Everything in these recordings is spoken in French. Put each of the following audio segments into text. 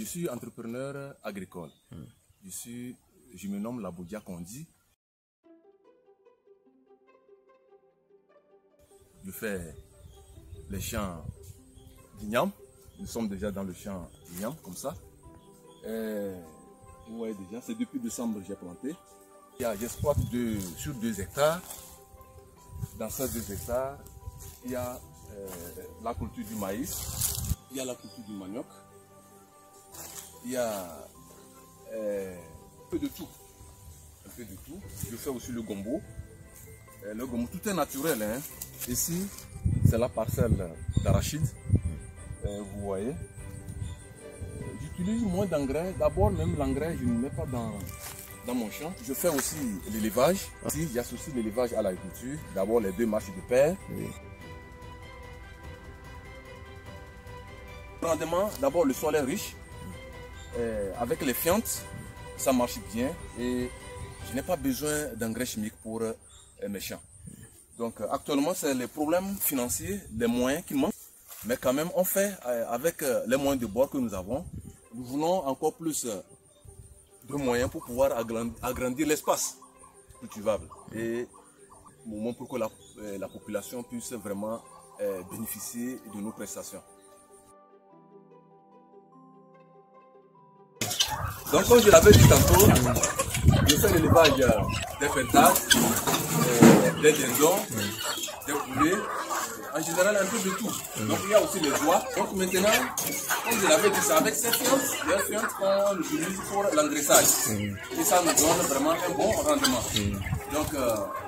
suis entrepreneur agricole. Je me nomme Laboudia Kondi. Je fais les champs d'Ignam. Nous sommes déjà dans le champ d'Ignam, comme ça. Vous voyez déjà, c'est depuis décembre que j'ai planté. J'exploite sur 2 hectares. Dans ces 2 hectares, il y a la culture du maïs, il y a la culture du manioc, il y a un peu de tout. Je fais aussi le gombo. Le gombo, tout est naturel. Hein. Ici, c'est la parcelle d'arachide. Vous voyez. J'utilise moins d'engrais. D'abord, même l'engrais, je ne mets pas dans mon champ. Je fais aussi l'élevage. Ici, j'associe l'élevage à l'agriculture. D'abord, les 2 marchent de pair. Rendement, d'abord, le sol est riche. Avec les fientes, ça marche bien. Et je n'ai pas besoin d'engrais chimiques pour mes champs. Donc, actuellement, c'est les problèmes financiers, les moyens qui manquent. Mais quand même, on fait avec les moyens de bord que nous avons. Nous voulons encore plus de moyens pour pouvoir agrandir l'espace cultivable et au moment pour que la population puisse vraiment bénéficier de nos prestations. Donc comme je l'avais dit tantôt, je fais l'élevage des pentades, des dindons, des poulets, en général un peu de tout. Donc il y a aussi les oies. Donc maintenant, comme je l'avais dit, c'est avec ces fientes qu'on utilise pour l'engraissage. Et ça nous donne vraiment un bon rendement. Donc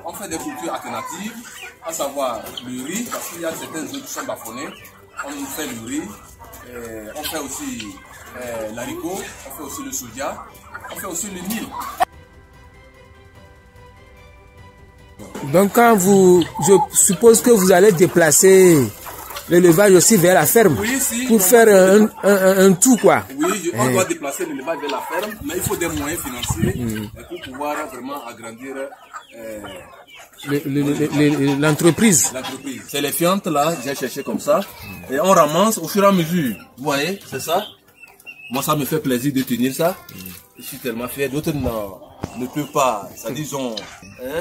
on fait des cultures alternatives, à savoir le riz, parce qu'il y a certaines zones qui sont baffonnées. On fait le riz, on fait aussi l'haricot, on fait aussi le soja, on fait aussi le mil. Donc quand je suppose que vous allez déplacer l'élevage aussi vers la ferme, oui, si, pour faire un tout quoi. Oui, on doit déplacer l'élevage vers la ferme, mais il faut des moyens financiers pour pouvoir vraiment agrandir l'entreprise. C'est les fientes là, j'ai cherché comme ça, et on ramasse au fur et à mesure. Vous voyez, c'est ça. Moi, ça me fait plaisir de tenir ça. Je suis tellement fier. D'autres ne peuvent pas. Ça disons,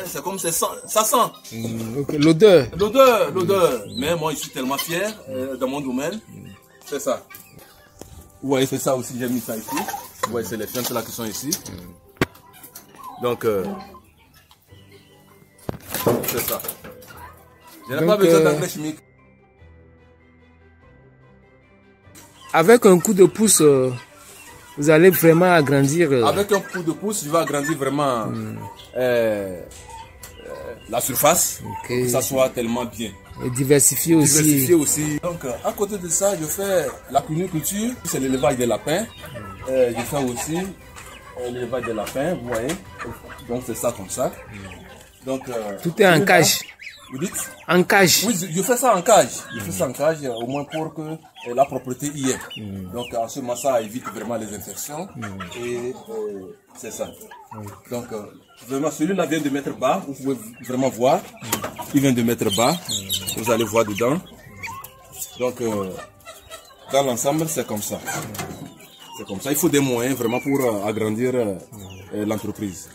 c'est comme ça sent. Okay. L'odeur. Mais moi, je suis tellement fier dans mon domaine. C'est ça. Vous voyez, c'est ça aussi. J'ai mis ça ici. Vous voyez, c'est les fientes là qui sont ici. Donc, c'est ça. Je n'ai pas besoin d'engrais chimiques. Avec un coup de pouce, vous allez vraiment agrandir. Avec un coup de pouce, je vais agrandir vraiment la surface, que ça soit tellement bien. Et diversifier aussi. Donc, à côté de ça, je fais la cuniculture, c'est l'élevage des lapins. Je fais aussi l'élevage des lapins, vous voyez. Donc, c'est ça comme ça. Donc, tout est en cage. Vous dites? En cage. Oui, je fais ça en cage. Je fais ça en cage au moins pour que la propreté y est. Donc à ce moment ça évite vraiment les infections. Et c'est ça. Donc vraiment celui-là vient de mettre bas. Vous pouvez vraiment voir. Il vient de mettre bas. Vous allez voir dedans. Donc dans l'ensemble c'est comme ça. C'est comme ça. Il faut des moyens vraiment pour agrandir l'entreprise.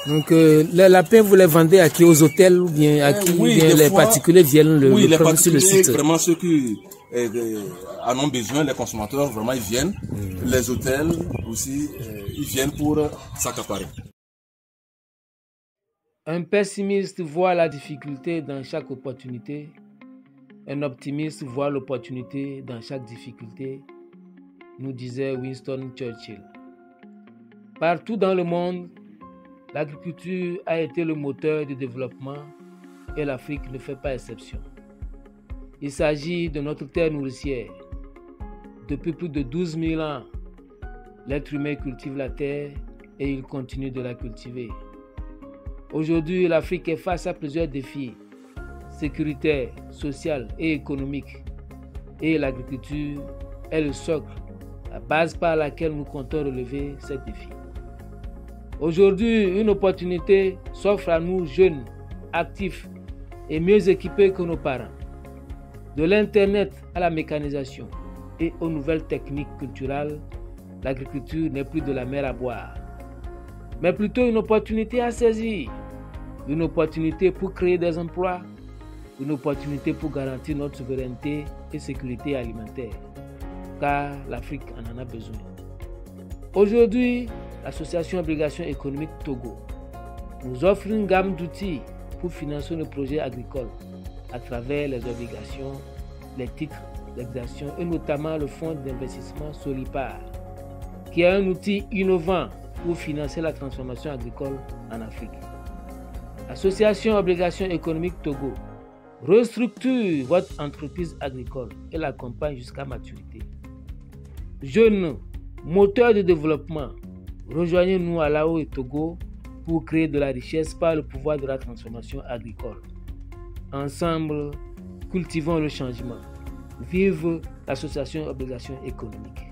Donc les lapins, vous les vendez à qui? Aux hôtels ou bien à qui? Oui, bien les particuliers viennent le prendre sur le site? Vraiment ceux qui en ont besoin, les consommateurs, vraiment ils viennent. Les hôtels aussi, ils viennent pour s'accaparer. Un pessimiste voit la difficulté dans chaque opportunité. Un optimiste voit l'opportunité dans chaque difficulté, nous disait Winston Churchill. Partout dans le monde, l'agriculture a été le moteur du développement et l'Afrique ne fait pas exception. Il s'agit de notre terre nourricière. Depuis plus de 12 000 ans, l'être humain cultive la terre et il continue de la cultiver. Aujourd'hui, l'Afrique est face à plusieurs défis sécuritaires, sociaux et économiques. Et l'agriculture est le socle, la base par laquelle nous comptons relever ces défis. Aujourd'hui, une opportunité s'offre à nous jeunes, actifs et mieux équipés que nos parents. De l'Internet à la mécanisation et aux nouvelles techniques culturelles, l'agriculture n'est plus de la mer à boire, mais plutôt une opportunité à saisir, une opportunité pour créer des emplois, une opportunité pour garantir notre souveraineté et sécurité alimentaire, car l'Afrique en a besoin. Aujourd'hui, l'association Obligation économique Togo nous offre une gamme d'outils pour financer nos projets agricoles à travers les obligations, les titres d'exemption et notamment le fonds d'investissement Solipar, qui est un outil innovant pour financer la transformation agricole en Afrique. L'association Obligation économique Togo restructure votre entreprise agricole et l'accompagne jusqu'à maturité. Jeunes, moteurs de développement, rejoignez-nous à Lao et Togo pour créer de la richesse par le pouvoir de la transformation agricole. Ensemble, cultivons le changement. Vive l'association Obligation économique.